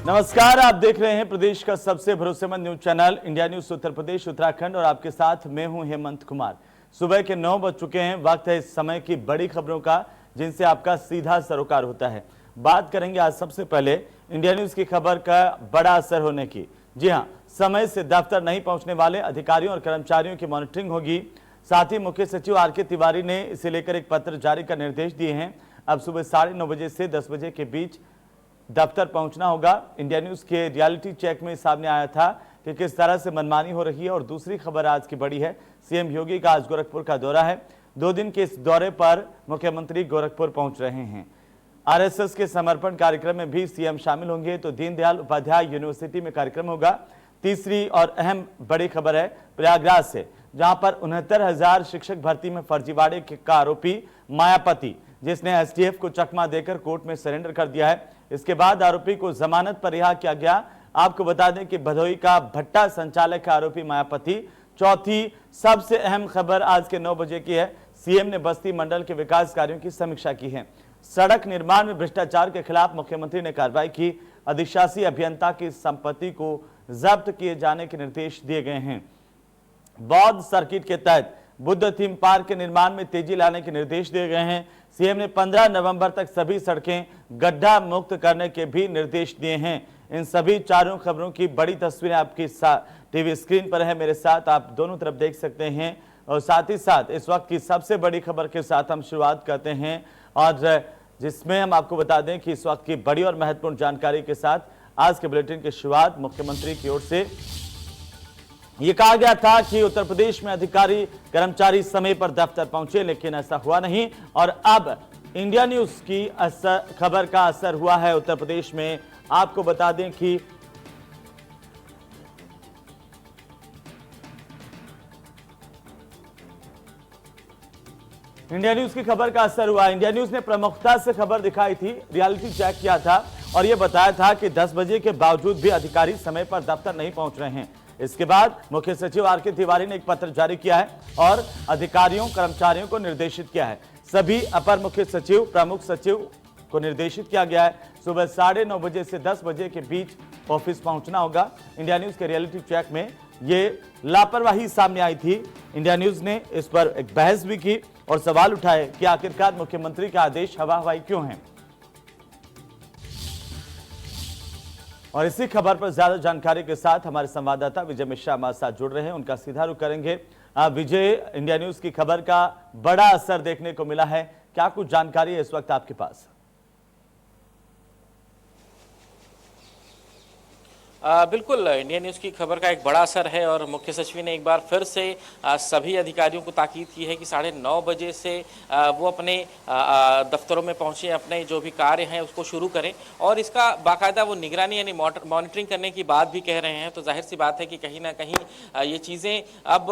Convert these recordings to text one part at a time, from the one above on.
नमस्कार, आप देख रहे हैं प्रदेश का सबसे भरोसेमंद news channel India news Uttar Pradesh Uttarakhand और आपके साथ मैं हूं हेमंत कुमार। सुबह के 9 बज चुके हैं। वक्त है इस समय की बड़ी खबरों का जिनसे आपका सीधा सरोकार होता है। बात करेंगे आज सबसे पहले इंडिया न्यूज की खबर का बड़ा असर होने की। जी हां, समय से दफ्तर नहीं पहुंचने वाले अधिकारियों और कर्मचारियों की मॉनिटरिंग होगी। साथ ही मुख्य सचिव आर के तिवारी ने इसे लेकर एक पत्र जारी कर निर्देश दिए हैं। अब सुबह 9:30 बजे से 10 बजे के बीच दफ्तर पहुंचना होगा। इंडिया न्यूज के रियलिटी चेक में सामने आया था कि किस तरह से मनमानी हो रही है। और दूसरी खबर आज की बड़ी है, सीएम योगी का आज गोरखपुर का दौरा है। 2 दिन के इस दौरे पर मुख्यमंत्री गोरखपुर पहुंच रहे हैं। आरएसएस के समर्पण कार्यक्रम में भी सीएम शामिल होंगे तो दीनदयाल उपाध्याय यूनिवर्सिटी में कार्यक्रम होगा। तीसरी और अहम बड़ी खबर है प्रयागराज से, जहां पर 69,000 शिक्षक भर्ती में फर्जीवाड़े का आरोपी मायापति, जिसने एसटीएफ को चकमा देकर कोर्ट में सरेंडर कर दिया है। इसके बाद आरोपी को जमानत पर रिहा किया गया। आपको बता दें कि भदोही का भट्टा संचालक का आरोपी मायापति। चौथी सबसे अहम खबर आज के 9 बजे की है। सीएम ने बस्ती मंडल के विकास कार्यों की समीक्षा की है। सड़क निर्माण में भ्रष्टाचार के खिलाफ मुख्यमंत्री ने कार्रवाई की। अधिशासी अभियंता की संपत्ति को जब्त किए जाने के निर्देश दिए गए हैं। बौद्ध सर्किट के तहत बुद्ध थीम पार्क के निर्माण में तेजी लाने के निर्देश दिए गए हैं। सीएम ने 15 नवंबर तक सभी सड़कें गड्ढा मुक्त करने के भी निर्देश दिए हैं। इन सभी चारों खबरों की बड़ी तस्वीरें आपकी टीवी स्क्रीन पर है। मेरे साथ आप दोनों तरफ देख सकते हैं। और साथ ही साथ इस वक्त की सबसे बड़ी खबर के साथ हम शुरुआत करते हैं, और जिसमें हम आपको बता दें कि इस वक्त की बड़ी और महत्वपूर्ण जानकारी के साथ आज के बुलेटिन की शुरुआत मुख्यमंत्री की ओर से। ये कहा गया था कि उत्तर प्रदेश में अधिकारी कर्मचारी समय पर दफ्तर पहुंचे, लेकिन ऐसा हुआ नहीं। और अब इंडिया न्यूज की खबर का असर हुआ है उत्तर प्रदेश में। आपको बता दें कि इंडिया न्यूज की खबर का असर हुआ। इंडिया न्यूज ने प्रमुखता से खबर दिखाई थी, रियलिटी चेक किया था और यह बताया था कि 10 बजे के बावजूद भी अधिकारी समय पर दफ्तर नहीं पहुंच रहे हैं। इसके बाद मुख्य सचिव आर के तिवारी ने एक पत्र जारी किया है और अधिकारियों कर्मचारियों को निर्देशित किया है। सभी अपर मुख्य सचिव प्रमुख सचिव को निर्देशित किया गया है सुबह 9:30 बजे से 10 बजे के बीच ऑफिस पहुंचना होगा। इंडिया न्यूज के रियलिटी चेक में ये लापरवाही सामने आई थी। इंडिया न्यूज ने इस पर एक बहस भी की और सवाल उठाए कि आखिरकार मुख्यमंत्री के आदेश हवा हवाई क्यों हैं। और इसी खबर पर ज्यादा जानकारी के साथ हमारे संवाददाता विजय मिश्रा हमारे साथ जुड़ रहे हैं, उनका सीधा रुख करेंगे। विजय, इंडिया न्यूज की खबर का बड़ा असर देखने को मिला है, क्या कुछ जानकारी है इस वक्त आपके पास? बिल्कुल, इंडिया न्यूज़ की खबर का एक बड़ा असर है और मुख्य सचिव ने एक बार फिर से सभी अधिकारियों को ताकीद की है कि 9:30 बजे से वो अपने दफ्तरों में पहुंचे, अपने जो भी कार्य हैं उसको शुरू करें और इसका बाकायदा वो निगरानी यानी मॉनिटरिंग करने की बात भी कह रहे हैं। तो जाहिर सी बात है कि कहीं ना कहीं ये चीज़ें अब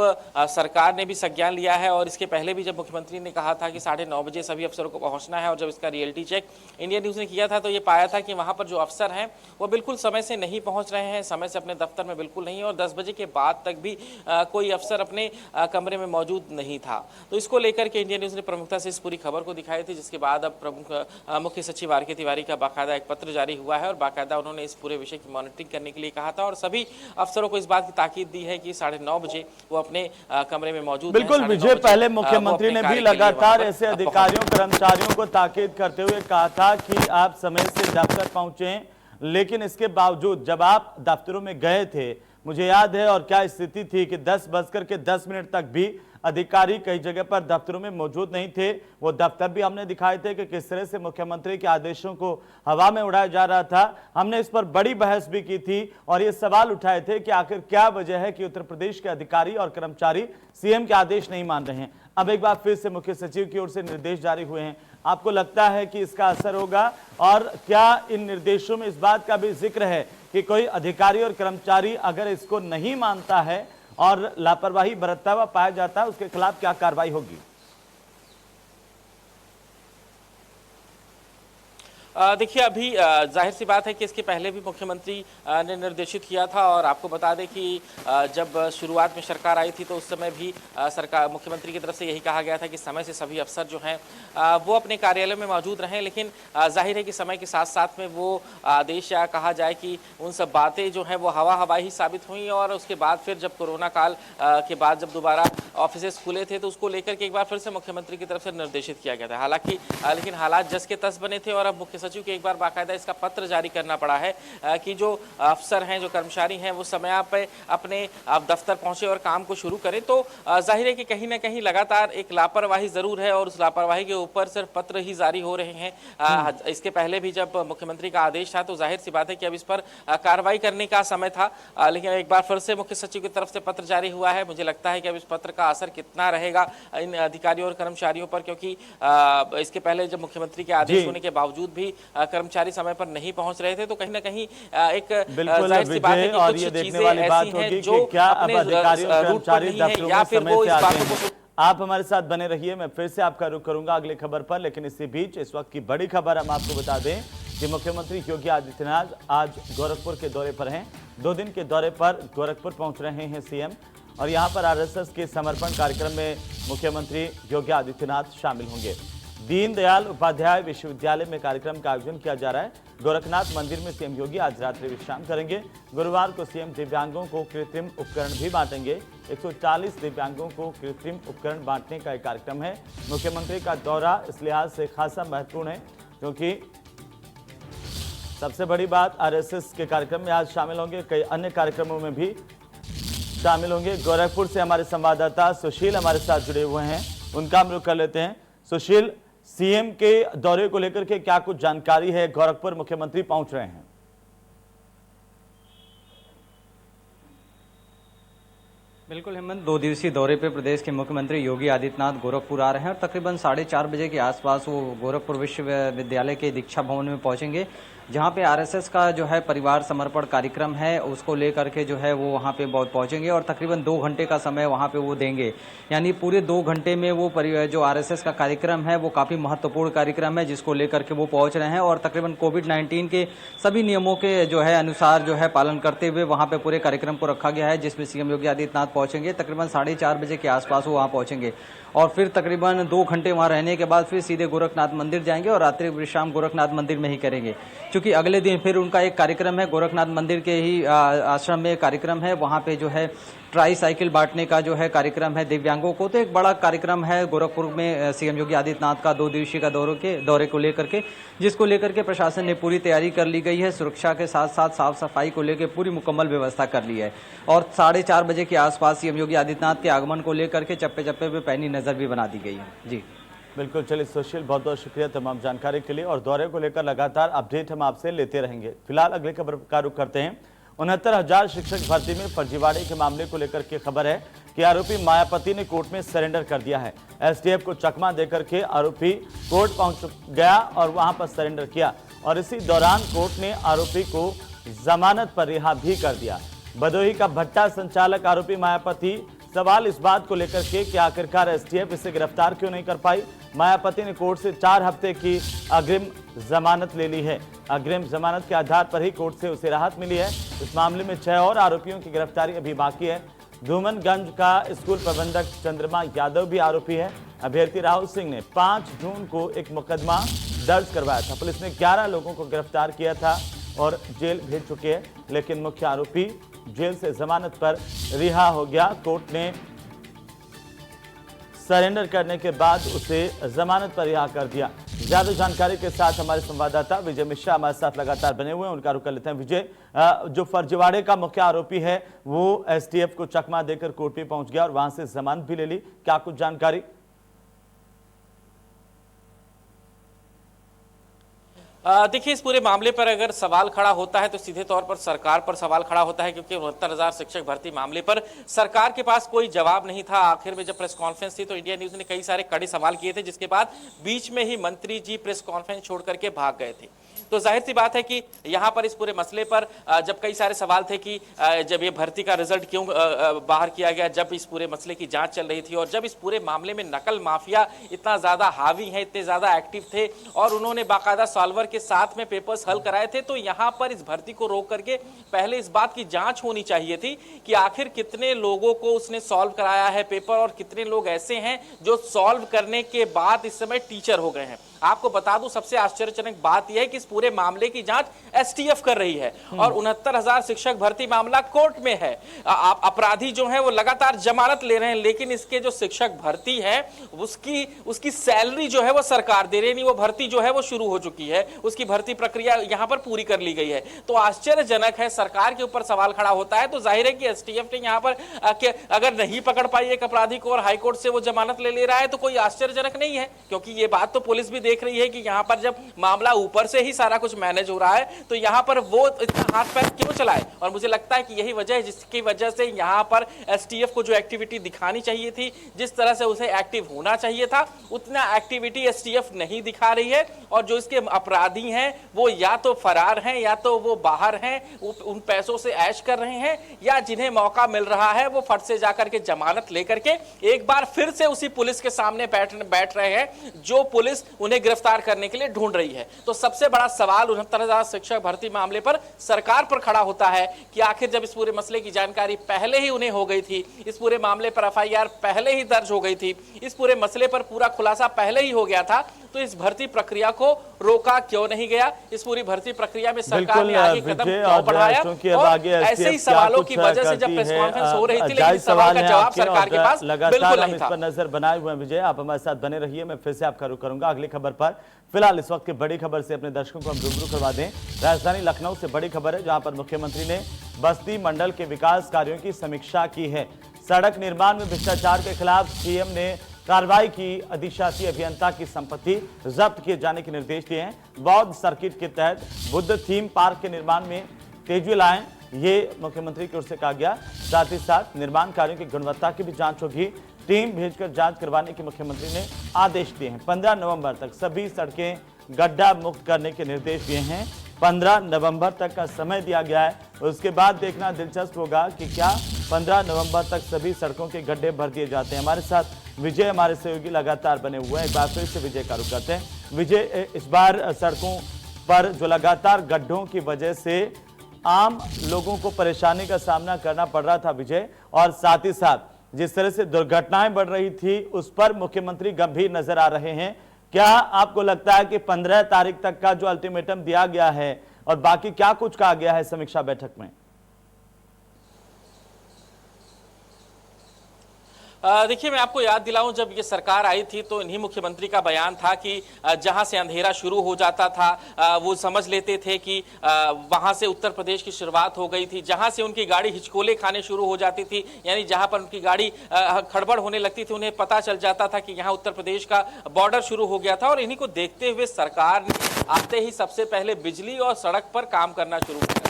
सरकार ने भी संज्ञान लिया है। और इसके पहले भी जब मुख्यमंत्री ने कहा था कि 9:30 बजे सभी अफसरों को पहुँचना है और जब इसका रियलिटी चेक इंडिया न्यूज़ ने किया था तो ये पाया था कि वहाँ पर जो अफसर हैं वो बिल्कुल समय से नहीं पहुँच रहे हैं, समय से अपने दफ्तर में बिल्कुल नहीं। और 10 बजे के बाद तक भी कोई अफसर अपने कमरे में मौजूद नहीं था। तो इसको लेकर के इंडिया न्यूज़ ने प्रमुखता से इस पूरी खबर को दिखाई थी, जिसके बाद अब प्रमुख मुख्य सचिव आर के तिवारी का बाकायदा एक पत्र जारी हुआ है और बाकायदा उन्होंने इस पूरे विषय की मॉनिटरिंग करने के लिए कहा था और सभी अफसरों को इस बात की ताकीद दी है कि 9:30 बजे वो अपने कमरे में मौजूद। बिल्कुल विजय, पहले मुख्यमंत्री ने भी लगातार ऐसे अधिकारियों कर्मचारियों को ताकीद करते हुए कहा था कि आप समय से दफ्तर पहुंचे, लेकिन इसके बावजूद जब आप दफ्तरों में गए थे, मुझे याद है और क्या स्थिति थी कि 10:10 तक भी अधिकारी कई जगह पर दफ्तरों में मौजूद नहीं थे। वो दफ्तर भी हमने दिखाए थे कि किस तरह से मुख्यमंत्री के आदेशों को हवा में उड़ाया जा रहा था। हमने इस पर बड़ी बहस भी की थी और ये सवाल उठाए थे कि आखिर क्या वजह है कि उत्तर प्रदेश के अधिकारी और कर्मचारी सीएम के आदेश नहीं मान रहे हैं। अब एक बार फिर से मुख्य सचिव की ओर से निर्देश जारी हुए हैं। आपको लगता है कि इसका असर होगा? और क्या इन निर्देशों में इस बात का भी जिक्र है कि कोई अधिकारी और कर्मचारी अगर इसको नहीं मानता है और लापरवाही बरतता हुआ पाया जाता है, उसके खिलाफ क्या कार्रवाई होगी? देखिए अभी जाहिर सी बात है कि इसके पहले भी मुख्यमंत्री ने निर्देशित किया था और आपको बता दें कि जब शुरुआत में सरकार आई थी तो उस समय भी सरकार मुख्यमंत्री की तरफ से यही कहा गया था कि समय से सभी अफसर जो हैं वो अपने कार्यालय में मौजूद रहें, लेकिन जाहिर है कि समय के साथ साथ में वो आदेश या कहा जाए कि उन सब बातें जो हैं वो हवा ही साबित हुई और उसके बाद फिर जब कोरोना काल के बाद जब दोबारा ऑफिसेस खुले थे तो उसको लेकर के एक बार फिर से मुख्यमंत्री की तरफ से निर्देशित किया गया था। हालांकि लेकिन हालात जस के तस बने थे और अब मुख्य सचिव के एक बार बाकायदा इसका पत्र जारी करना पड़ा है कि जो अफसर हैं, जो कर्मचारी हैं, वो समय पे अपने दफ्तर पहुंचे और काम को शुरू करें। तो जाहिर है कि कहीं ना कहीं लगातार एक लापरवाही जरूर है और उस लापरवाही के ऊपर सिर्फ पत्र ही जारी हो रहे हैं। इसके पहले भी जब मुख्यमंत्री का आदेश था तो जाहिर सी बात है कि अब इस पर कार्रवाई करने का समय था, लेकिन एक बार फिर से मुख्य सचिव की तरफ से पत्र जारी हुआ है। मुझे लगता है कि अब इस पत्र का असर कितना रहेगा इन अधिकारियों और कर्मचारियों पर, क्योंकि इसके पहले जब मुख्यमंत्री के आदेश होने के बावजूद भी कर्मचारी समय पर नहीं पहुंच रहे थे तो कहीं ना कहीं एक जाहिर सी बात है कि कुछ चीजें ऐसी हैं जो अपने रूट पर नहीं है या फिर वो इस बातों को। आप हमारे साथ बने रहिए, मैं फिर से आपका रुख करूंगा अगली खबर पर, लेकिन इसी बीच इस वक्त की बड़ी खबर हम आपको बता दें कि मुख्यमंत्री योगी आदित्यनाथ आज गोरखपुर के दौरे पर हैं। 2 दिन के दौरे पर गोरखपुर पहुंच रहे हैं सीएम और यहां पर आरएसएस के समर्पण कार्यक्रम में मुख्यमंत्री योगी आदित्यनाथ शामिल होंगे। दीनदयाल उपाध्याय विश्वविद्यालय में कार्यक्रम का आयोजन किया जा रहा है। गोरखनाथ मंदिर में सीएम योगी आज रात्रि विश्राम करेंगे। गुरुवार को सीएम दिव्यांगों को कृत्रिम उपकरण भी बांटेंगे। 140 दिव्यांगों को कृत्रिम उपकरण बांटने का एक कार्यक्रम है। मुख्यमंत्री का दौरा इस लिहाज से खासा महत्वपूर्ण है क्योंकि सबसे बड़ी बात आरएसएस के कार्यक्रम में आज शामिल होंगे, कई अन्य कार्यक्रमों में भी शामिल होंगे। गोरखपुर से हमारे संवाददाता सुशील हमारे साथ जुड़े हुए हैं, उनका हम रुख कर लेते हैं। सुशील, सीएम के दौरे को लेकर के क्या कुछ जानकारी है? गोरखपुर मुख्यमंत्री पहुंच रहे हैं। बिल्कुल हेमंत, 2 दिवसीय दौरे पे प्रदेश के मुख्यमंत्री योगी आदित्यनाथ गोरखपुर आ रहे हैं और तकरीबन 4:30 बजे के आसपास वो गोरखपुर विश्वविद्यालय के दीक्षा भवन में पहुंचेंगे, जहां पे आरएसएस का जो है परिवार समर्पण कार्यक्रम है उसको लेकर के जो है वो वहां पे पहुंचेंगे और तकरीबन 2 घंटे का समय वहां पे वो देंगे। यानी पूरे 2 घंटे में वो जो आरएसएस का कार्यक्रम है वो काफी महत्वपूर्ण कार्यक्रम है जिसको लेकर के वो पहुंच रहे हैं और तकरीबन कोविड-19 के सभी नियमों के जो है अनुसार जो है पालन करते हुए वहां पे पूरे कार्यक्रम को रखा गया है, जिसमें सीएम योगी आदित्यनाथ पहुंचेंगे। तकरीबन 4:30 बजे के आसपास वो वहां पहुंचेंगे और फिर तकरीबन 2 घंटे वहां रहने के बाद फिर सीधे गोरखनाथ मंदिर जाएंगे और रात्रि विश्राम गोरखनाथ मंदिर में ही करेंगे, क्योंकि अगले दिन फिर उनका एक कार्यक्रम है गोरखनाथ मंदिर के ही आश्रम में कार्यक्रम है। वहां पे जो है ट्राई साइकिल बांटने का जो है कार्यक्रम है दिव्यांगों को। तो एक बड़ा कार्यक्रम है गोरखपुर में सीएम योगी आदित्यनाथ का 2 दिवसीय का दौरे को लेकर के, जिसको लेकर के प्रशासन ने पूरी तैयारी कर ली गई है। सुरक्षा के साथ साथ साफ सफाई को लेकर पूरी मुकम्मल व्यवस्था कर ली है और 4:30 बजे के आसपास सीएम योगी आदित्यनाथ के आगमन को लेकर के चप्पे चप्पे पे पैनी नजर भी बना दी गई है। जी बिल्कुल, चलिए सुशील, बहुत बहुत शुक्रिया तमाम जानकारी के लिए और दौरे को लेकर लगातार अपडेट हम आपसे लेते रहेंगे। फिलहाल अगले खबर का रुख करते हैं। 69,000 शिक्षक भर्ती में फर्जीवाड़े के मामले को लेकर के खबर है कि आरोपी मायापति ने कोर्ट में सरेंडर कर दिया है। एसटीएफ को चकमा देकर के आरोपी कोर्ट पहुंच गया और वहां पर सरेंडर किया और इसी दौरान कोर्ट ने आरोपी को जमानत पर रिहा भी कर दिया। भदोही का भट्टा संचालक आरोपी मायापति, सवाल इस बात को लेकर के कि आखिरकार एसटीएफ इसे गिरफ्तार क्यों नहीं कर पाई। मायापति ने कोर्ट से 4 हफ्ते की अग्रिम जमानत ले ली है। अग्रिम जमानत के आधार पर ही कोर्ट से उसे राहत मिली है। इस मामले में 6 और आरोपियों की गिरफ्तारी अभी बाकी है। धूमनगंज का स्कूल प्रबंधक चंद्रमा यादव भी आरोपी है। अभ्यर्थी राहुल सिंह ने 5 जून को एक मुकदमा दर्ज करवाया था। पुलिस ने 11 लोगों को गिरफ्तार किया था और जेल भेज चुके हैं, लेकिन मुख्य आरोपी जेल से जमानत पर रिहा हो गया। कोर्ट ने सरेंडर करने के बाद उसे जमानत पर रिहा कर दिया। ज्यादा जानकारी के साथ हमारे संवाददाता विजय मिश्रा हमारे साथ लगातार बने हुए हैं, उनका रुख कर लेते हैं। विजय, जो फर्जीवाड़े का मुख्य आरोपी है वो एसटीएफ को चकमा देकर कोर्ट में पहुंच गया और वहां से जमानत भी ले ली, क्या कुछ जानकारी? देखिए, इस पूरे मामले पर अगर सवाल खड़ा होता है तो सीधे तौर पर सरकार पर सवाल खड़ा होता है, क्योंकि 69,000 शिक्षक भर्ती मामले पर सरकार के पास कोई जवाब नहीं था। आखिर में जब प्रेस कॉन्फ्रेंस थी तो इंडिया न्यूज ने कई सारे कड़े सवाल किए थे, जिसके बाद बीच में ही मंत्री जी प्रेस कॉन्फ्रेंस छोड़ करके भाग गए थे। तो जाहिर सी बात है कि यहाँ पर इस पूरे मसले पर जब कई सारे सवाल थे कि जब ये भर्ती का रिजल्ट क्यों बाहर किया गया, जब इस पूरे मसले की जांच चल रही थी और जब इस पूरे मामले में नकल माफिया इतना ज्यादा हावी है, इतने ज्यादा एक्टिव थे और उन्होंने बाकायदा सॉल्वर के साथ में पेपर्स हल कराए थे, तो यहाँ पर इस भर्ती को रोक करके पहले इस बात की जांच होनी चाहिए थी कि आखिर कितने लोगों को उसने सॉल्व कराया है पेपर और कितने लोग ऐसे हैं जो सॉल्व करने के बाद इस समय टीचर हो गए हैं। आपको बता दूं, सबसे आश्चर्यजनक बात यह है कि इस पूरे मामले की जांच एसटीएफ कर रही है और 69,000 शिक्षक भर्ती मामला कोर्ट में है। अपराधी जो है वो लगातार जमानत ले रहे हैं, लेकिन इसके जो शिक्षक भर्ती है उसकी सैलरी जो है वो सरकार दे रही है, नहीं वो भर्ती जो है वो शुरू हो चुकी है, उसकी भर्ती प्रक्रिया यहां पर पूरी कर ली गई है। तो आश्चर्यजनक है, सरकार के ऊपर सवाल खड़ा होता है। तो जाहिर है कि एसटीएफ ने यहां पर अगर नहीं पकड़ पाई एक अपराधी को और हाईकोर्ट से वो जमानत ले रहा है तो कोई आश्चर्यजनक नहीं है, क्योंकि ये बात तो पुलिस भी देख रही है कि यहां पर जब मामला ऊपर से ही सारा कुछ मैनेज हो रहा है तो यहां पर वो इतना हाथ पैर क्यों चलाए। और मुझे लगता है कि यही वजह है जिसकी वजह से यहां पर एसटीएफ को जो एक्टिविटी दिखानी चाहिए थी, जिस तरह से उसे एक्टिव होना चाहिए था, उतना एक्टिविटी एसटीएफ नहीं दिखा रही है। और जो इसके अपराधी हैं वो या तो फरार हैं या तो वो बाहर हैं, उन पैसों से ऐश कर रहे हैं, या जिन्हें मौका मिल रहा है वो फट से जाकर के जमानत लेकर के एक बार फिर से उसी पुलिस के सामने बैठ रहे हैं जो पुलिस उन्हें गिरफ्तार करने के लिए ढूंढ रही है। तो सबसे बड़ा सवाल 69,000 शिक्षक भर्ती मामले पर सरकार पर खड़ा होता है कि आखिर जब इस पूरे मसले की जानकारी पहले ही उन्हें हो गई थी, इस पूरे मामले पर एफआईआर पहले ही दर्ज हो गई थी, इस पूरे मसले पर पूरा खुलासा पहले ही हो गया था, तो इस भर्ती प्रक्रिया को रोका क्यों नहीं गया? इस पूरी भर्ती प्रक्रिया में सरकार ने आगे कदम क्यों बढ़ाया? और ऐसे ही सवालों की वजह से जब प्रेस कॉन्फ्रेंस हो रही थी, लेकिन सवाल का जवाब सरकार के पास बिल्कुल नहीं था। नजर बनाए हुए हैं विजय, आप हमारे साथ बने रहिए। मैं फिर से आपका रुख करूंगा अगली खबर पर। फिलहाल इस वक्त की बड़ी खबर से अपने दर्शकों को हम रूबरू करवा दें। राजधानी लखनऊ से बड़ी खबर है, जहां पर मुख्यमंत्री ने बस्ती मंडल के विकास कार्यों की समीक्षा की है। सड़क निर्माण में भ्रष्टाचार के खिलाफ सीएम ने कार्रवाई की। अधिशासी अभियंता की संपत्ति जब्त किए जाने के निर्देश दिए हैं। बौद्ध सर्किट के तहत बुद्ध थीम पार्क के निर्माण में तेजी लाएं, ये मुख्यमंत्री की ओर से कहा गया। साथ ही साथ निर्माण कार्यों की गुणवत्ता की भी जांच होगी। टीम भेजकर जांच करवाने के मुख्यमंत्री ने आदेश दिए हैं। 15 नवंबर तक सभी सड़कें गड्ढा मुक्त करने के निर्देश दिए हैं। 15 नवंबर तक का समय दिया गया है। उसके बाद देखना दिलचस्प होगा कि क्या 15 नवंबर तक सभी सड़कों के गड्ढे भर दिए जाते हैं। हमारे साथ विजय, हमारे सहयोगी लगातार बने हुए हैं। एक बार फिर से विजय का रुख करते हैं। विजय, इस बार सड़कों पर जो लगातार गड्ढों की वजह से आम लोगों को परेशानी का सामना करना पड़ रहा था विजय, और साथ ही साथ जिस तरह से दुर्घटनाएं बढ़ रही थी उस पर मुख्यमंत्री गंभीर नजर आ रहे हैं। क्या आपको लगता है कि 15 तारीख तक का जो अल्टीमेटम दिया गया है और बाकी क्या कुछ कहा गया है समीक्षा बैठक में? देखिए, मैं आपको याद दिलाऊं, जब ये सरकार आई थी तो इन्हीं मुख्यमंत्री का बयान था कि जहां से अंधेरा शुरू हो जाता था वो समझ लेते थे कि वहां से उत्तर प्रदेश की शुरुआत हो गई थी। जहां से उनकी गाड़ी हिचकोले खाने शुरू हो जाती थी, यानी जहां पर उनकी गाड़ी खड़बड़ होने लगती थी, उन्हें पता चल जाता था कि यहाँ उत्तर प्रदेश का बॉर्डर शुरू हो गया था। और इन्हीं को देखते हुए सरकार ने आते ही सबसे पहले बिजली और सड़क पर काम करना शुरू किया।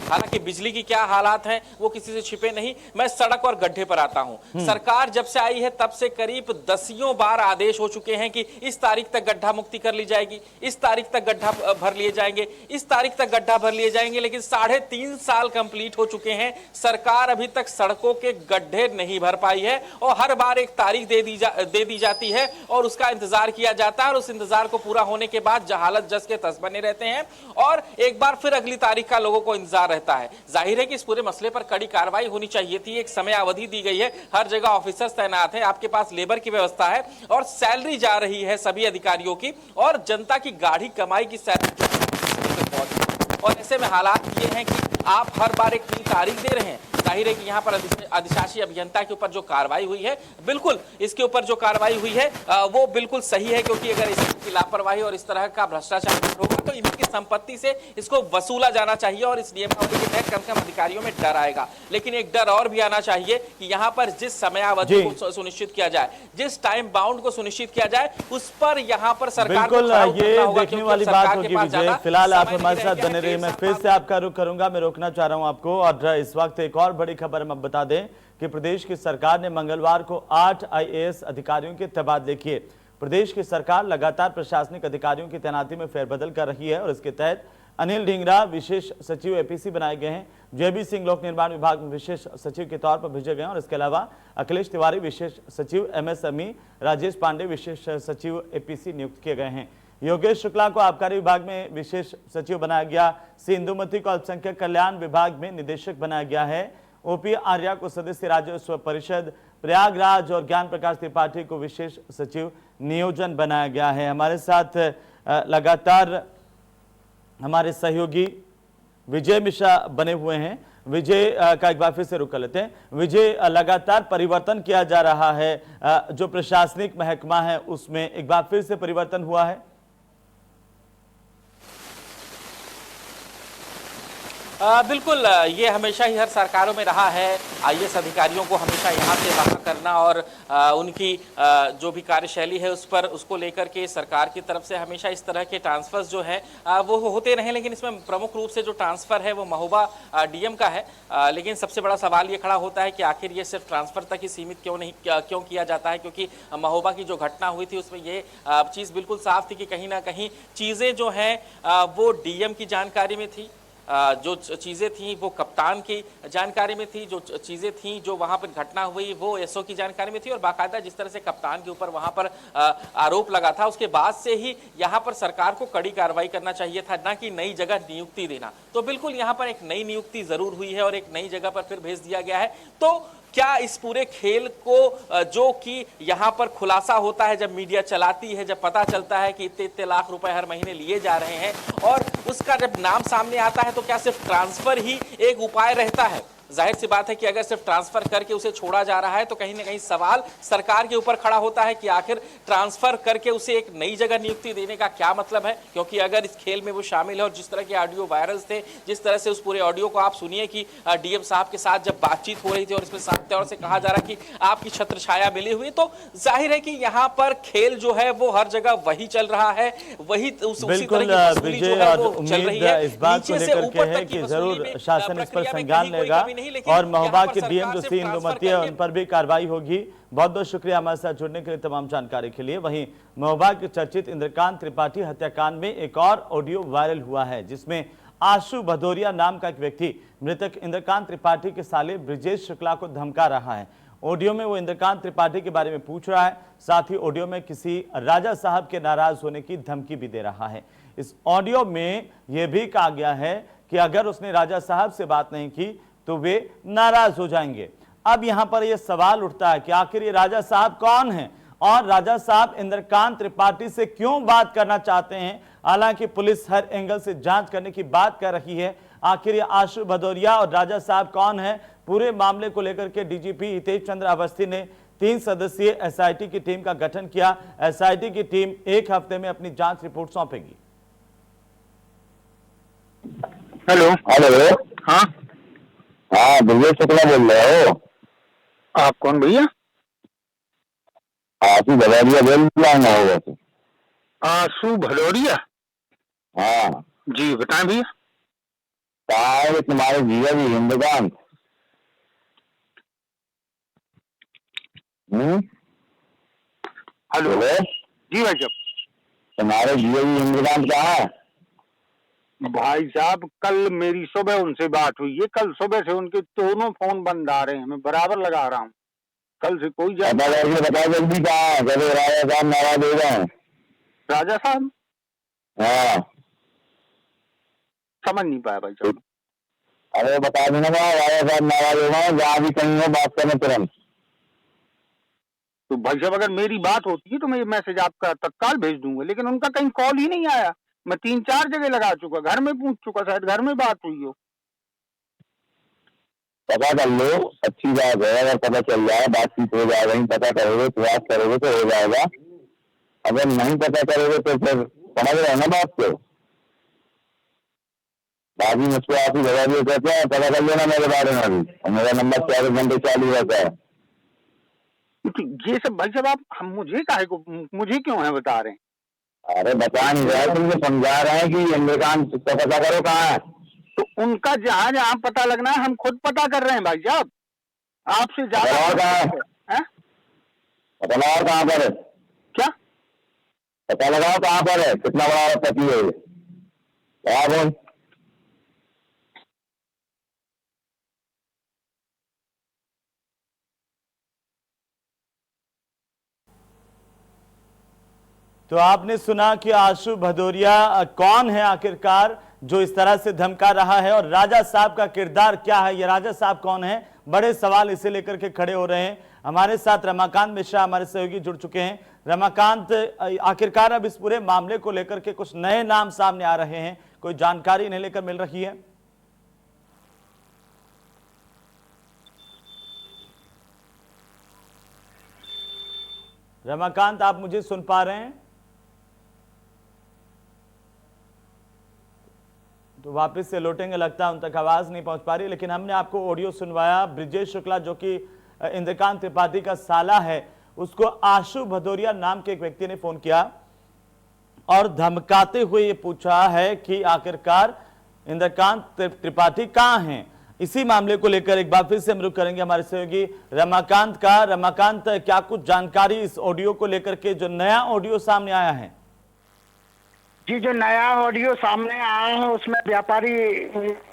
हालांकि बिजली की क्या हालात हैं वो किसी से छिपे नहीं। मैं सड़क और गड्ढे पर आता हूं। सरकार जब से आई है तब से करीब दसियों बार आदेश हो चुके हैं कि इस तारीख तक गड्ढा मुक्ति कर ली जाएगी, इस तारीख तक गड्ढा भर लिए जाएंगे, इस तारीख तक गड्ढा भर लिए जाएंगे। लेकिन 3.5 साल कंप्लीट हो चुके हैं, सरकार अभी तक सड़कों के गड्ढे नहीं भर पाई है। और हर बार एक तारीख दे दी जाती है और उसका इंतजार किया जाता है, और उस इंतजार को पूरा होने के बाद जहालत जस के तस बने रहते हैं और एक बार फिर अगली तारीख का लोगों को इंतजार रहता है। जाहिर है कि इस पूरे मसले पर कड़ी कार्रवाई होनी चाहिए थी। एक समय अवधि दी गई है, हर जगह ऑफिसर्स तैनात हैं, आपके पास लेबर की व्यवस्था है और सैलरी जा रही है सभी अधिकारियों की, और जनता की गाढ़ी कमाई की सैलरी। और ऐसे में हालात ये हैं कि आप हर बार एक नई तारीख दे रहे हैं। जाहिर है कि यहाँ पर अधिशासी अभियंता के ऊपर जो कार्रवाई हुई है, बिल्कुल इसके ऊपर जो कार्रवाई हुई है वो बिल्कुल सही है, क्योंकि अगर इसकी लापरवाही और इस तरह का भ्रष्टाचार होगा तो इनकी संपत्ति से इसको वसूला जाना चाहिए और इस नियमावली के तहत कम से कम अधिकारियों में डर आएगा। लेकिन एक डर और भी आना चाहिए कि यहाँ पर जिस समयावधि को सुनिश्चित किया जाए, जिस टाइम बाउंड को सुनिश्चित किया जाए, उस पर यहाँ पर सरकार बिल्कुल ये देखने वाली बात होगी विजय। फिलहाल आप हमारे साथ बने रहिए। मैं फिर से आपका रुख करूंगा, मैं रोकना चाह रहा हूं आपको। और इस वक्त एक और बड़ी खबर हम बता दें कि प्रदेश की सरकार ने मंगलवार को 8 IAS अधिकारियों के तबादले किए। प्रदेश की सरकार लगातार प्रशासनिक अधिकारियों की तैनाती में फेरबदल कर रही है और इसके तहत अनिल ढींगरा विशेष सचिव एपीसी बनाए गए हैं। जेबी सिंह लोक निर्माण विभाग में विशेष सचिव के तौर पर भेजे गए हैं और इसके अलावा अखिलेश तिवारी विशेष सचिव एमएसएमई, राजेश पांडे विशेष सचिव एपीसी नियुक्त किए गए हैं। योगेश शुक्ला को आबकारी विभाग में विशेष सचिव बनाया गया। सी इंदुमती को अल्पसंख्यक कल्याण विभाग में निदेशक बनाया गया है। ओपी आर्या को सदस्य राजस्व परिषद, प्रयागराज और ज्ञान प्रकाश त्रिपाठी को विशेष सचिव नियोजन बनाया गया है। हमारे साथ लगातार हमारे सहयोगी विजय मिश्रा बने हुए हैं। विजय का एक बार फिर से रुक कर लेते हैं। विजय, लगातार परिवर्तन किया जा रहा है, जो प्रशासनिक महकमा है उसमें एक बार फिर से परिवर्तन हुआ है। बिल्कुल, ये हमेशा ही हर सरकारों में रहा है। आईएएस अधिकारियों को हमेशा यहाँ से वहाँ करना और उनकी जो भी कार्यशैली है उसको लेकर के सरकार की तरफ से हमेशा इस तरह के ट्रांसफर्स जो है वो होते रहे। लेकिन इसमें प्रमुख रूप से जो ट्रांसफर है वो महोबा डीएम का है। लेकिन सबसे बड़ा सवाल ये खड़ा होता है कि आखिर ये सिर्फ ट्रांसफर तक ही सीमित क्यों किया जाता है, क्योंकि महोबा की जो घटना हुई थी उसमें ये चीज़ बिल्कुल साफ थी कि कहीं ना कहीं चीज़ें जो हैं वो डीएम की जानकारी में थी, जो चीज़ें थी वो कप्तान की जानकारी में थी, जो चीज़ें थी जो वहाँ पर घटना हुई वो एसओ की जानकारी में थी और बाकायदा जिस तरह से कप्तान के ऊपर वहाँ पर आरोप लगा था उसके बाद से ही यहाँ पर सरकार को कड़ी कार्रवाई करना चाहिए था, ना कि नई जगह नियुक्ति देना। तो बिल्कुल यहाँ पर एक नई नियुक्ति ज़रूर हुई है और एक नई जगह पर फिर भेज दिया गया है। तो क्या इस पूरे खेल को जो कि यहाँ पर खुलासा होता है जब मीडिया चलाती है, जब पता चलता है कि इतने लाख रुपए हर महीने लिए जा रहे हैं और उसका जब नाम सामने आता है तो क्या सिर्फ ट्रांसफर ही एक उपाय रहता है? जाहिर सी बात है कि अगर सिर्फ ट्रांसफर करके उसे छोड़ा जा रहा है तो कहीं ना कहीं सवाल सरकार के ऊपर खड़ा होता है कि आखिर ट्रांसफर करके उसे एक नई जगह नियुक्ति देने का क्या मतलब है। क्योंकि अगर इस खेल में वो शामिल है और जिस तरह के ऑडियो वायरल थे, जिस तरह से उस पूरे ऑडियो को आप सुनिए कि डीएम साहब के साथ जब बातचीत हो रही थी और इसमें साफ तौर से कहा जा रहा कि आपकी छत्र छाया मिली हुई, तो जाहिर है कि यहाँ पर खेल जो है वो हर जगह वही चल रहा है, वही उसी तरह की वसूली जो है वो चल रही है। इस बात को लेकर के है कि जरूर शासन इस पर संज्ञान लेगा और महोबा के डीएम जो सी इंदुमती है उन पर भी कार्रवाई होगी। बहुत बहुत शुक्रिया हमारे साथ जुड़ने के लिए, तमाम जानकारी के लिए। वहीं महोबा के चर्चित इंद्रकांत त्रिपाठी हत्याकांड में एक और ऑडियो वायरल हुआ है जिसमें आशु भदौरिया नाम का एक व्यक्ति मृतक इंद्रकांत त्रिपाठी के साले ब्रिजेश शुक्ला को धमका रहा है। ऑडियो में वो इंद्रकांत त्रिपाठी के बारे में पूछ रहा है, साथ ही ऑडियो में किसी राजा साहब के नाराज होने की धमकी भी दे रहा है। इस ऑडियो में यह भी कहा गया है कि अगर उसने राजा साहब से बात नहीं की तो वे नाराज हो जाएंगे। अब यहां पर यह सवाल उठता है कि आखिर ये राजा साहब कौन हैं और राजा साहब इंद्रकांत त्रिपाठी से क्यों बात करना चाहते हैं। हालांकि पुलिस हर एंगल से जांच करने की बात कर रही है। आखिर ये आशु भदौरिया और राजा साहब कौन है, पूरे मामले को लेकर के डीजीपी हितेश चंद्र अवस्थी ने 3 सदस्यीय एसआईटी की टीम का गठन किया। एसआईटी की टीम 1 हफ्ते में अपनी जांच रिपोर्ट सौंपेगी। हेलो हेलो, हाँ हाँ ब्रिजेश शुक्ला बोल रहे हो? आप कौन भैया? आशु भदौरिया बोल रहा हूँ। आशु भदौरिया? हाँ जी बताएं भैया। साहब तुम्हारे जीजा जी इंद्रकांत। हेलो जी भाई साहब, तुम्हारे जीजा जी इंद्रकांत कहाँ है? भाई साहब कल मेरी सुबह उनसे बात हुई है। कल सुबह से उनके दोनों फोन बंद आ रहे हैं, मैं बराबर लगा रहा हूँ। कल से कोई बता जल्दी कहाँ है? कभी राजा साहब नाराज हो गए? राजा साहब? हाँ समझ नहीं पाया भाई साहब। अरे बता देना राजा साहब नाराज हो गए, जहाँ भी कहीं हो बात करना तुरंत। तो भाई साहब अगर मेरी बात होती है तो मैं ये मैसेज आपका तत्काल भेज दूंगा, लेकिन उनका कहीं कॉल ही नहीं आया। मैं 3-4 जगह लगा चुका, घर में पूछ चुका, शायद घर में बात हुई हो। पता कर लो, अच्छी बात है। अगर पता चल जाए, बातचीत हो जाएगा, पता करोगे, प्रयास करोगे तो हो जाएगा। अगर नहीं पता करोगे तो फिर समझ रहे ना बात को। बाकी मुझको आशु भदौरिया कहते हैं, पता कर लेना मेरे बारे में भी, और मेरा नंबर 24 घंटे चालू रहता है। ये सब भाई साहब आप मुझे काहे को, मुझे क्यों है बता रहे हैं? अरे बता नहीं रहे, तुमको समझा रहे हैं कि इंद्रकांत का पता करो कहाँ है। तो उनका जहाँ जहाँ पता लगना है हम खुद पता कर रहे हैं भाई साहब, आपसे ज्यादा। पता और कहाँ पर है? क्या? पता लगाओ कहाँ पर है, कितना बड़ा पति है ये। क्या बोल तो आपने सुना कि आशु भदौरिया कौन है आखिरकार जो इस तरह से धमका रहा है, और राजा साहब का किरदार क्या है, ये राजा साहब कौन है, बड़े सवाल इसे लेकर के खड़े हो रहे हैं। हमारे साथ रमाकांत मिश्रा हमारे सहयोगी जुड़ चुके हैं। रमाकांत, आखिरकार अब इस पूरे मामले को लेकर के कुछ नए नाम सामने आ रहे हैं, कोई जानकारी इन्हें लेकर मिल रही है? रमाकांत, आप मुझे सुन पा रहे हैं? तो वापस से लौटेंगे, लगता है उन तक आवाज नहीं पहुंच पा रही, लेकिन हमने आपको ऑडियो सुनवाया। ब्रिजेश शुक्ला जो कि इंद्रकांत त्रिपाठी का साला है, उसको आशु भदौरिया नाम के एक व्यक्ति ने फोन किया और धमकाते हुए ये पूछा है कि आखिरकार इंद्रकांत त्रिपाठी कहां हैं। इसी मामले को लेकर एक बार फिर से हम रुख करेंगे हमारे सहयोगी रमाकांत का। रमाकांत, क्या कुछ जानकारी इस ऑडियो को लेकर के, जो नया ऑडियो सामने आया है? जी, जो नया ऑडियो सामने आया है उसमें व्यापारी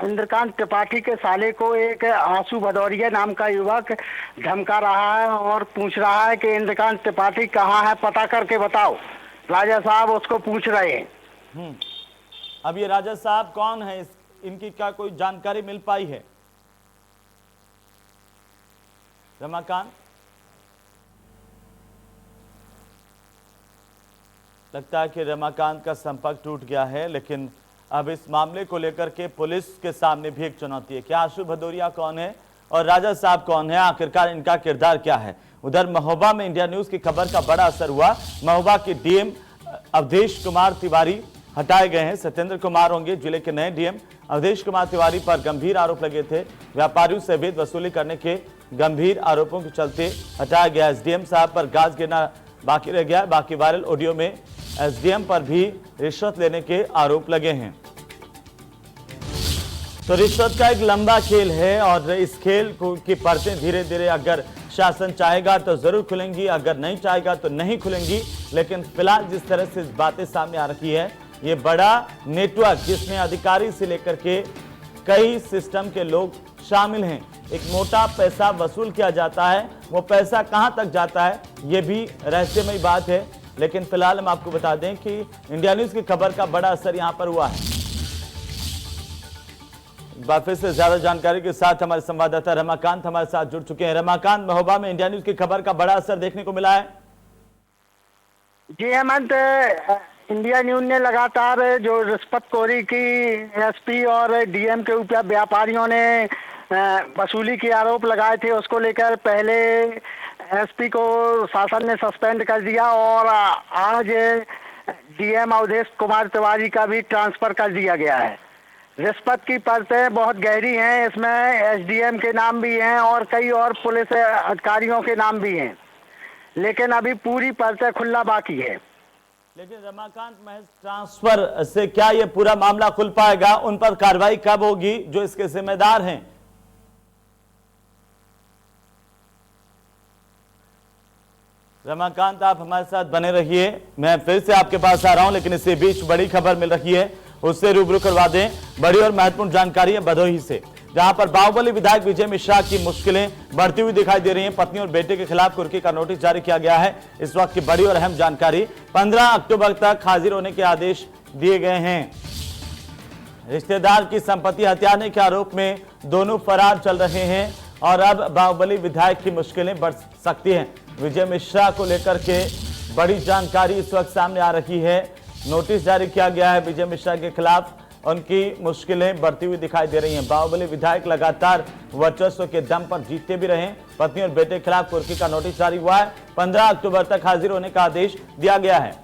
इंद्रकांत त्रिपाठी के साले को एक आशु भदौरिया नाम का युवक धमका रहा है और पूछ रहा है कि इंद्रकांत त्रिपाठी कहाँ है, पता करके बताओ। राजा साहब उसको पूछ रहे हैं। अब ये राजा साहब कौन है, इनकी क्या कोई जानकारी मिल पाई है? रमाकांत, लगता है कि रमाकांत का संपर्क टूट गया है, लेकिन अब इस मामले को लेकर के पुलिस के सामने भी एक चुनौती है कि आशु भदौरिया कौन है और राजा साहब कौन है, आखिरकार इनका किरदार क्या है। उधर महोबा में इंडिया न्यूज की खबर का बड़ा असर हुआ। महोबा के डीएम अवधेश कुमार तिवारी हटाए गए हैं। सत्येंद्र कुमार होंगे जिले के नए डीएम। अवधेश कुमार तिवारी पर गंभीर आरोप लगे थे, व्यापारियों से अवैध वसूली करने के गंभीर आरोपों के चलते हटाया गया। एसडीएम साहब पर गाज गिरना बाकी रह गया। बाकी वायरल ऑडियो में एसडीएम पर भी रिश्वत लेने के आरोप लगे हैं। तो रिश्वत का एक लंबा खेल है और इस खेल की परतें धीरे धीरे अगर शासन चाहेगा तो जरूर खुलेंगी, अगर नहीं चाहेगा तो नहीं खुलेंगी। लेकिन फिलहाल जिस तरह से बातें सामने आ रही है, ये बड़ा नेटवर्क जिसमें अधिकारी से लेकर के कई सिस्टम के लोग शामिल हैं, एक मोटा पैसा वसूल किया जाता है। वो पैसा कहां तक जाता है ये भी रहस्यमयी बात है। लेकिन फिलहाल हम आपको बता दें कि इंडिया न्यूज की खबर का बड़ा असर यहां पर हुआ है। एक बार फिर से ज्यादा जानकारी के साथ हमारे संवाददाता रमाकांत हमारे साथ जुड़ चुके हैं। रमाकांत, महोबा में इंडिया न्यूज की खबर का बड़ा असर देखने को मिला है। जी हेमंत, इंडिया न्यूज ने लगातार जो रिश्वतखोरी की एसपी और डीएम के ऊपर व्यापारियों ने वसूली के आरोप लगाए थे, उसको लेकर पहले एसपी को शासन ने सस्पेंड कर दिया और आज डीएम अवधेश कुमार तिवारी का भी ट्रांसफर कर दिया गया है। रिश्वत की परतें बहुत गहरी हैं, इसमें एसडीएम के नाम भी हैं और कई और पुलिस अधिकारियों के नाम भी हैं, लेकिन अभी पूरी परतें खुलना बाकी है। लेकिन रमाकांत, महज ट्रांसफर से क्या ये पूरा मामला खुल पाएगा? उन पर कार्रवाई कब होगी जो इसके जिम्मेदार हैं? रमाकांत, आप हमारे साथ बने रहिए, मैं फिर से आपके पास आ रहा हूं, लेकिन इसके बीच बड़ी खबर मिल रही है, उससे रूबरू करवा दें। बड़ी और महत्वपूर्ण जानकारी है भदोही से, जहां पर बाहुबली विधायक विजय मिश्रा की मुश्किलें बढ़ती हुई दिखाई दे रही हैं। पत्नी और बेटे के खिलाफ कुर्की का नोटिस जारी किया गया है। इस वक्त की बड़ी और अहम जानकारी, 15 अक्टूबर तक हाजिर होने के आदेश दिए गए हैं। रिश्तेदार की संपत्ति हथियाने के आरोप में दोनों फरार चल रहे हैं और अब बाहुबली विधायक की मुश्किलें बढ़ सकती हैं। विजय मिश्रा को लेकर के बड़ी जानकारी इस वक्त सामने आ रही है। नोटिस जारी किया गया है विजय मिश्रा के खिलाफ, उनकी मुश्किलें बढ़ती हुई दिखाई दे रही हैं। बाहुबली विधायक लगातार वर्चस्व के दम पर जीतते भी रहे। पत्नी और बेटे के खिलाफ कुर्की का नोटिस जारी हुआ है। 15 अक्टूबर तक हाजिर होने का आदेश दिया गया है।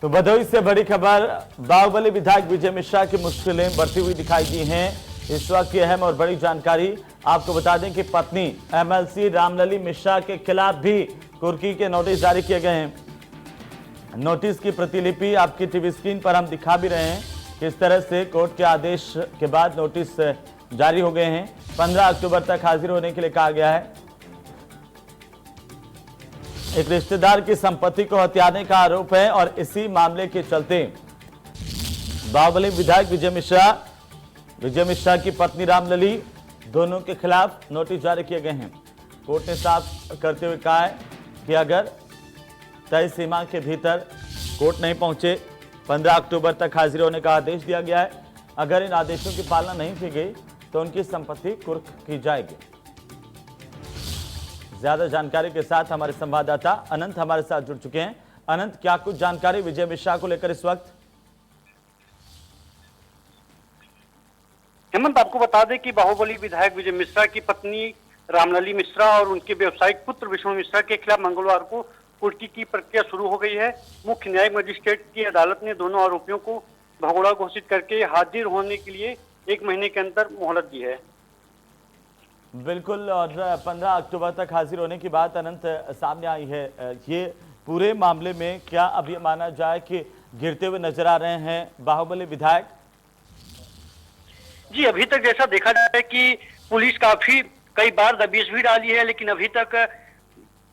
तो भदोही से बड़ी खबर, बाहुबली विधायक विजय मिश्रा की मुश्किलें बढ़ती हुई दिखाई दी हैं। इस वक्त की अहम और बड़ी जानकारी आपको बता दें कि पत्नी एमएलसी रामलली मिश्रा के खिलाफ भी कुर्की के नोटिस जारी किए गए हैं। नोटिस की प्रतिलिपि आपकी टीवी स्क्रीन पर हम दिखा भी रहे हैं, किस तरह से कोर्ट के आदेश के बाद नोटिस जारी हो गए हैं। 15 अक्टूबर तक हाजिर होने के लिए कहा गया है। एक रिश्तेदार की संपत्ति को हथियाने का आरोप है और इसी मामले के चलते बाहुबली विधायक विजय मिश्रा की पत्नी रामलली दोनों के खिलाफ नोटिस जारी किए गए हैं। कोर्ट ने साफ करते हुए कहा है कि अगर तय सीमा के भीतर कोर्ट नहीं पहुंचे 15 अक्टूबर तक हाजिर होने का आदेश दिया गया है। अगर इन आदेशों की पालना नहीं की गई तो उनकी संपत्ति कुर्क की जाएगी। ज्यादा जानकारी के साथ हमारे संवाददाता अनंत हमारे साथ जुड़ चुके हैं। अनंत, क्या कुछ जानकारी विजय मिश्रा को लेकर इस वक्त? हेमंत, आपको बता दें कि बाहुबली विधायक विजय मिश्रा की पत्नी रामलली मिश्रा और उनके व्यवसायिक पुत्र विष्णु मिश्रा के खिलाफ मंगलवार को कुर्की की प्रक्रिया शुरू हो गई है। मुख्य न्यायिक मजिस्ट्रेट की अदालत ने दोनों आरोपियों को भगोड़ा घोषित करके हाजिर होने के लिए 1 महीने के अंदर मोहलत दी है। बिल्कुल, और 15 अक्टूबर तक हाजिर होने की बात अनंत सामने आई है। ये पूरे मामले में क्या अब ये माना जाए कि गिरते हुए नजर आ रहे हैं बाहुबली विधायक? जी, अभी तक जैसा देखा जाए कि पुलिस काफी कई बार दबिश भी डाली है, लेकिन अभी तक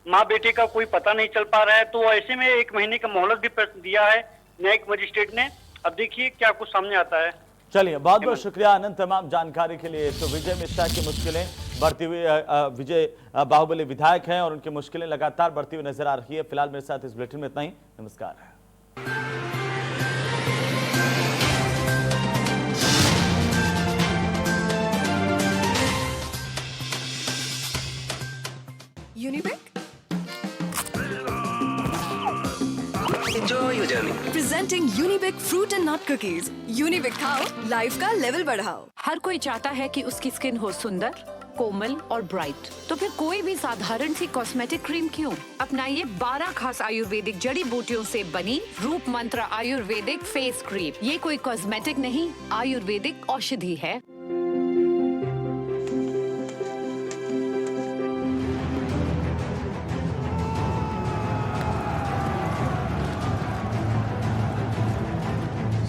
माँ बेटे का कोई पता नहीं चल पा रहा है। तो ऐसे में 1 महीने का मोहलत भी दिया है न्यायिक मजिस्ट्रेट ने। अब देखिए क्या कुछ सामने आता है। चलिए, बहुत बहुत शुक्रिया अनंत तमाम जानकारी के लिए। तो विजय मिश्रा की मुश्किलें बढ़ती हुई, विजय बाहुबली विधायक हैं और उनकी मुश्किलें लगातार बढ़ती हुई नजर आ रही है। फिलहाल मेरे साथ इस बुलेटिन में इतना ही। नमस्कार। Unibic? Enjoy your journey. Presenting Unibic fruit and nut cookies. Unibic खाओ, लाइफ का लेवल बढ़ाओ। हर कोई चाहता है कि उसकी स्किन हो सुंदर, कोमल और ब्राइट। तो फिर कोई भी साधारण सी कॉस्मेटिक क्रीम क्यों? अपनाइए 12 खास आयुर्वेदिक जड़ी बूटियों से बनी रूप मंत्र आयुर्वेदिक फेस क्रीम। ये कोई कॉस्मेटिक नहीं, आयुर्वेदिक औषधि है।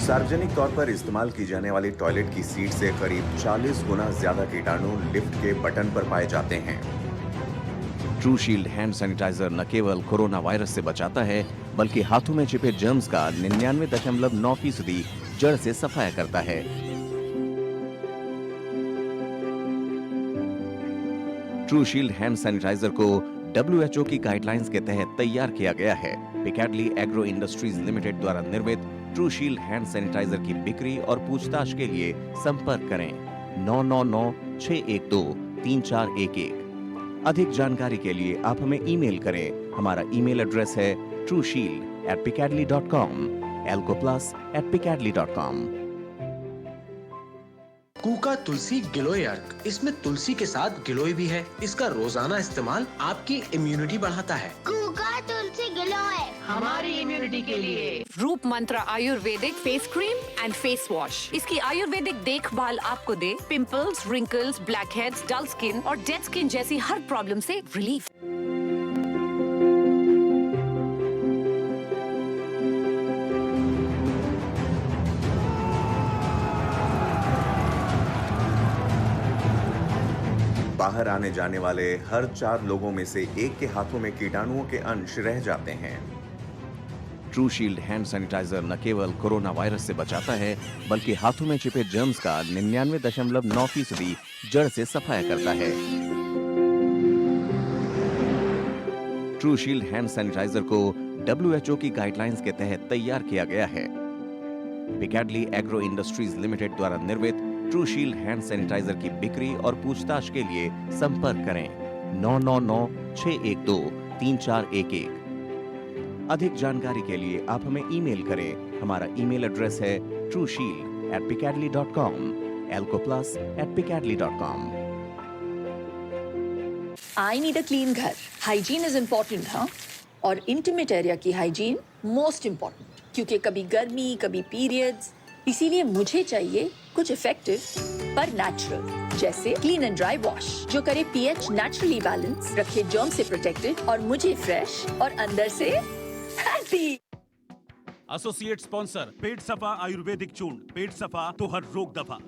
सार्वजनिक तौर पर इस्तेमाल की जाने वाली टॉयलेट की सीट से करीब 40 गुना ज्यादा कीटाणु लिफ्ट के बटन पर पाए जाते हैं। ट्रू शील्ड हैंड सैनिटाइजर न केवल कोरोना वायरस से बचाता है, बल्कि हाथों में छिपे जर्म्स का 99.9% जड़ से सफाया करता है। ट्रू शील्ड हैंड सैनिटाइजर को WHO की गाइडलाइंस के तहत तैयार किया गया है। पिकैडली एग्रो इंडस्ट्रीज लिमिटेड द्वारा निर्मित ट्रू शील्ड हैंड सैनिटाइजर की बिक्री और पूछताछ के लिए संपर्क करें 9996123411। अधिक जानकारी के लिए आप हमें ईमेल करें। हमारा ईमेल एड्रेस है trueshield@picadly.com, alcoplas@picadly.com। कूका तुलसी गिलोय अर्क, इसमें तुलसी के साथ गिलोय भी है। इसका रोजाना इस्तेमाल आपकी इम्यूनिटी बढ़ाता है। कूका तुलसी गिलोय हमारी इम्यूनिटी के लिए। Roop Mantra Ayurvedic face cream and face wash. इसकी आयुर्वेदिक देखभाल आपको दे pimples, wrinkles, blackheads, dull skin और डेड स्किन जैसी हर प्रॉब्लम से रिलीफ। बाहर आने जाने वाले हर 4 लोगों में से एक के हाथों में कीटाणुओं के अंश रह जाते हैं। ट्रू शील्ड हैंड सैनिटाइजर न केवल कोरोना वायरस से बचाता है, बल्कि हाथों में छिपे जर्म्स का 99.9% जड़ से सफाया करता है। ट्रू शील्ड हैंड सैनिटाइजर को WHO की गाइडलाइंस के तहत तैयार किया गया है। पिकैडली एग्रो इंडस्ट्रीज लिमिटेड द्वारा निर्मित ट्रू शील्ड हैंड सैनिटाइजर की बिक्री और पूछताछ के लिए संपर्क करें 9996123411। अधिक जानकारी के लिए आप हमें ईमेल करें। हमारा ईमेल एड्रेस है trueshield@picadly.com, alcoplas@picadly.com। I need a clean घर। हाइजीन इज इम्पोर्टेंट, हाँ, और इंटीमेट एरिया की हाइजीन मोस्ट इम्पोर्टेंट, क्योंकि कभी गर्मी कभी पीरियड्स। इसीलिए मुझे चाहिए कुछ इफेक्टिव पर नेचुरल, जैसे क्लीन एंड ड्राई वॉश जो करे पीएच नेचुरली बैलेंस, रखे जर्म से प्रोटेक्टेड और मुझे फ्रेश और अंदर से हैप्पी। एसोसिएट स्पॉन्सर पेट सफा आयुर्वेदिक चूर्ण, पेट सफा तो हर रोग दफा।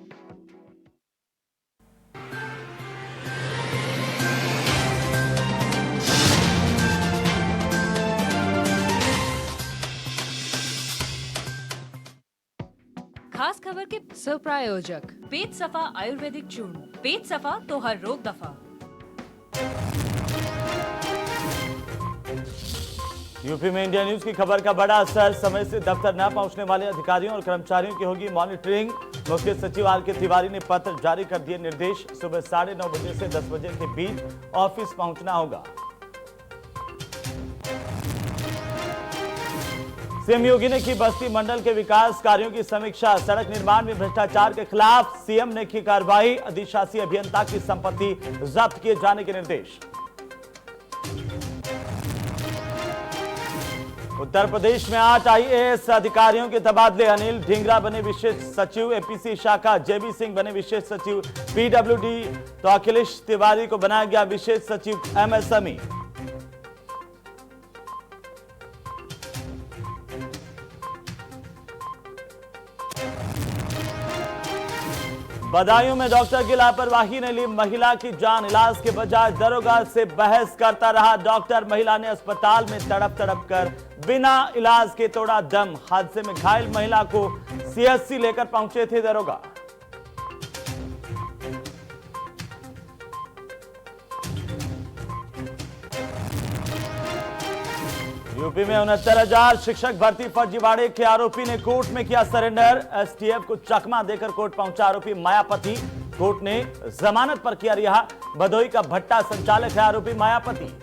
खास खबर के स्वप्रायोजक पेट सफा आयुर्वेदिक चूर्ण। पेट सफा तो हर रोग दफा। यूपी में इंडिया न्यूज की खबर का बड़ा असर। समय से दफ्तर न पहुंचने वाले अधिकारियों और कर्मचारियों की होगी मॉनिटरिंग। मुख्य सचिव आर के तिवारी ने पत्र जारी कर दिए निर्देश। सुबह 9:30 बजे से 10 बजे के बीच ऑफिस पहुंचना होगा। सीएम योगी ने की बस्ती मंडल के विकास कार्यों की समीक्षा। सड़क निर्माण में भ्रष्टाचार के खिलाफ सीएम ने की कार्रवाई। अधिशासी अभियंता की संपत्ति जब्त किए जाने के निर्देश। उत्तर प्रदेश में 8 आईएएस अधिकारियों के तबादले। अनिल ढींगरा बने विशेष सचिव एपीसी शाखा। जेबी सिंह बने विशेष सचिव पीडब्ल्यूडी तो अखिलेश तिवारी को बनाया गया विशेष सचिव एमएसएमई। बदायूं में डॉक्टर की लापरवाही ने ली महिला की जान। इलाज के बजाय दरोगा से बहस करता रहा डॉक्टर। महिला ने अस्पताल में तड़प तड़प कर बिना इलाज के तोड़ा दम। हादसे में घायल महिला को सीएचसी लेकर पहुंचे थे दरोगा। यूपी में 69,000 शिक्षक भर्ती फर्जीवाड़े के आरोपी ने कोर्ट में किया सरेंडर। एसटीएफ को चकमा देकर कोर्ट पहुंचा आरोपी मायापति। कोर्ट ने जमानत पर किया रिहा। भदोही का भट्टा संचालक है आरोपी मायापति।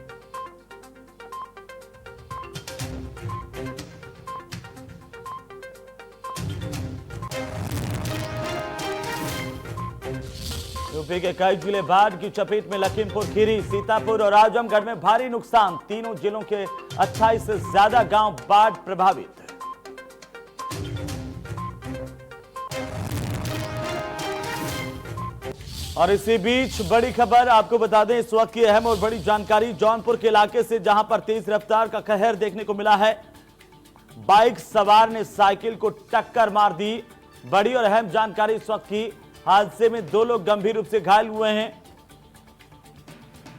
यूपी के कई जिले बाढ़ की चपेट में। लखीमपुर खीरी, सीतापुर और आजमगढ़ में भारी नुकसान। तीनों जिलों के 28 से ज्यादा गांव बाढ़ प्रभावित। और इसी बीच बड़ी खबर आपको बता दें, इस वक्त की अहम और बड़ी जानकारी जौनपुर के इलाके से, जहां पर तेज रफ्तार का कहर देखने को मिला है। बाइक सवार ने साइकिल को टक्कर मार दी। बड़ी और अहम जानकारी इस वक्त की। हादसे में 2 लोग गंभीर रूप से घायल हुए हैं।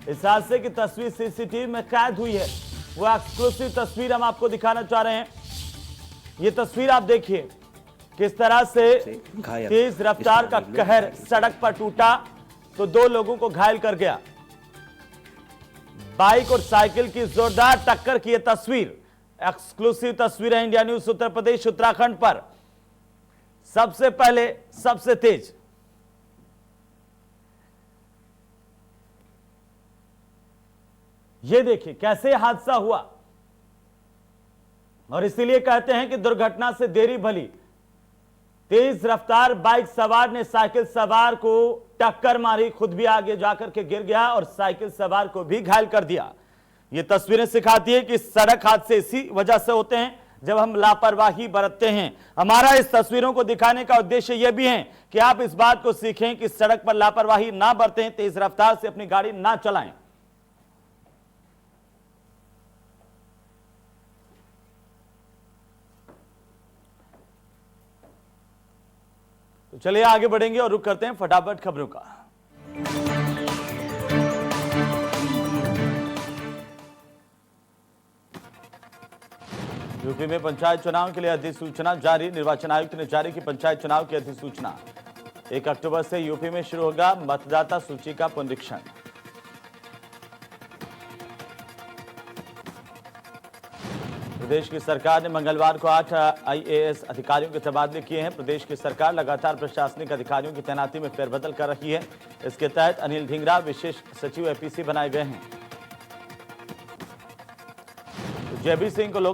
इस हादसे की तस्वीर सीसीटीवी में कैद हुई है। वो एक्सक्लूसिव तस्वीर हम आपको दिखाना चाह रहे हैं। ये तस्वीर आप देखिए किस तरह से तेज रफ्तार का कहर सड़क पर टूटा तो 2 लोगों को घायल कर गया। बाइक और साइकिल की जोरदार टक्कर की यह तस्वीर एक्सक्लूसिव तस्वीर है इंडिया न्यूज उत्तर प्रदेश उत्तराखंड पर। सबसे पहले सबसे तेज ये देखिए कैसे हादसा हुआ। और इसीलिए कहते हैं कि दुर्घटना से देरी भली। तेज रफ्तार बाइक सवार ने साइकिल सवार को टक्कर मारी, खुद भी आगे जाकर के गिर गया और साइकिल सवार को भी घायल कर दिया। ये तस्वीरें सिखाती है कि सड़क हादसे इसी वजह से होते हैं जब हम लापरवाही बरतते हैं। हमारा इस तस्वीरों को दिखाने का उद्देश्य यह भी है कि आप इस बात को सीखें कि सड़क पर लापरवाही ना बरतें, तेज रफ्तार से अपनी गाड़ी ना चलाएं। तो चलिए आगे बढ़ेंगे और रुक करते हैं फटाफट खबरों का। यूपी में पंचायत चुनाव के लिए अधिसूचना जारी। निर्वाचन आयुक्त ने जारी की पंचायत चुनाव की अधिसूचना। 1 अक्टूबर से यूपी में शुरू होगा मतदाता सूची का पुनरीक्षण। प्रदेश की सरकार ने मंगलवार को 8 आईएएस अधिकारियों के तबादले किए हैं। प्रदेश की सरकार लगातार प्रशासनिक अधिकारियों की तैनाती में फेरबदल कर रही है। इसके तहत अनिल ढींगरा विशेष सचिव एपीसी बनाए गए हैं। जेबी सिंह को